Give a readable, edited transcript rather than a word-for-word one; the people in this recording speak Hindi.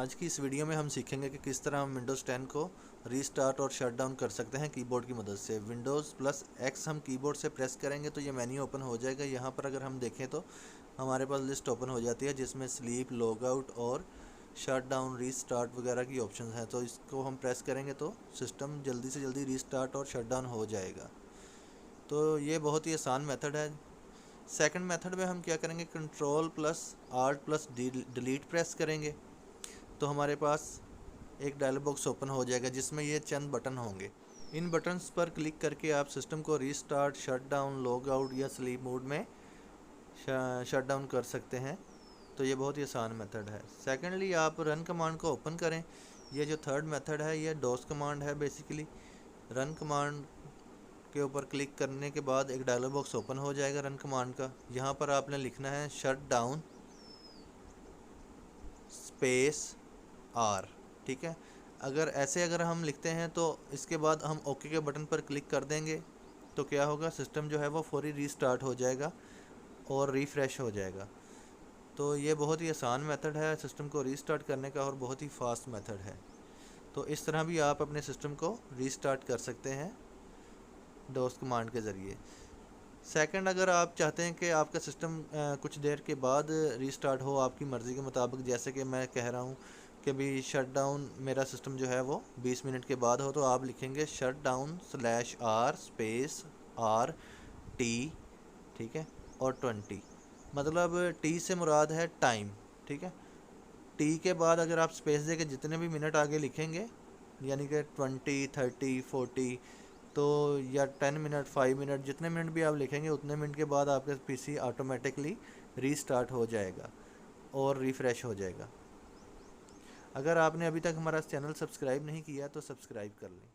आज की इस वीडियो में हम सीखेंगे कि किस तरह हम विंडोज़ 10 को रीस्टार्ट और शट डाउन कर सकते हैं कीबोर्ड की मदद से। विंडोज़ प्लस एक्स हम कीबोर्ड से प्रेस करेंगे तो ये मेन्यू ओपन हो जाएगा। यहाँ पर अगर हम देखें तो हमारे पास लिस्ट ओपन हो जाती है जिसमें स्लीप, लॉग आउट और शट डाउन, रीस्टार्ट वगैरह की ऑप्शन हैं। तो इसको हम प्रेस करेंगे तो सिस्टम जल्दी से जल्दी रीस्टार्ट और शट डाउन हो जाएगा। तो ये बहुत ही आसान मेथड है। सेकंड मेथड में हम क्या करेंगे, control plus alt plus delete press करेंगे तो हमारे पास एक डायलॉग बॉक्स ओपन हो जाएगा जिसमें ये चंद बटन होंगे। इन बटन्स पर क्लिक करके आप सिस्टम को restart, shut down, log out या स्लीप मोड में शट डाउन कर सकते हैं। तो ये बहुत ही आसान मेथड है। सेकेंडली आप रन कमांड को ओपन करें। ये जो थर्ड मेथड है ये डॉस कमांड है। बेसिकली रन कमांड के ऊपर क्लिक करने के बाद एक डायलॉग बॉक्स ओपन हो जाएगा रन कमांड का। यहाँ पर आपने लिखना है शट डाउन स्पेस आर, ठीक है। अगर हम लिखते हैं तो इसके बाद हम ओके के बटन पर क्लिक कर देंगे तो क्या होगा, सिस्टम जो है वो फौरी रीस्टार्ट हो जाएगा और रिफ़्रेश हो जाएगा। तो ये बहुत ही आसान मेथड है सिस्टम को रीस्टार्ट करने का और बहुत ही फास्ट मेथड है। तो इस तरह भी आप अपने सिस्टम को रीस्टार्ट कर सकते हैं डॉस कमांड के ज़रिए। सेकंड, अगर आप चाहते हैं कि आपका सिस्टम कुछ देर के बाद रीस्टार्ट हो आपकी मर्ज़ी के मुताबिक, जैसे कि मैं कह रहा हूँ कि भी शट डाउन मेरा सिस्टम जो है वो 20 मिनट के बाद हो, तो आप लिखेंगे shut down slash R space R T, ठीक है, और 20, मतलब टी से मुराद है टाइम, ठीक है। टी के बाद अगर आप स्पेस दे के जितने भी मिनट आगे लिखेंगे, यानी कि 20, 30, 40, तो या 10 मिनट, 5 मिनट, जितने मिनट भी आप लिखेंगे उतने मिनट के बाद आपका पीसी ऑटोमेटिकली रीस्टार्ट हो जाएगा और रिफ़्रेश हो जाएगा। अगर आपने अभी तक हमारा चैनल सब्सक्राइब नहीं किया तो सब्सक्राइब कर लें।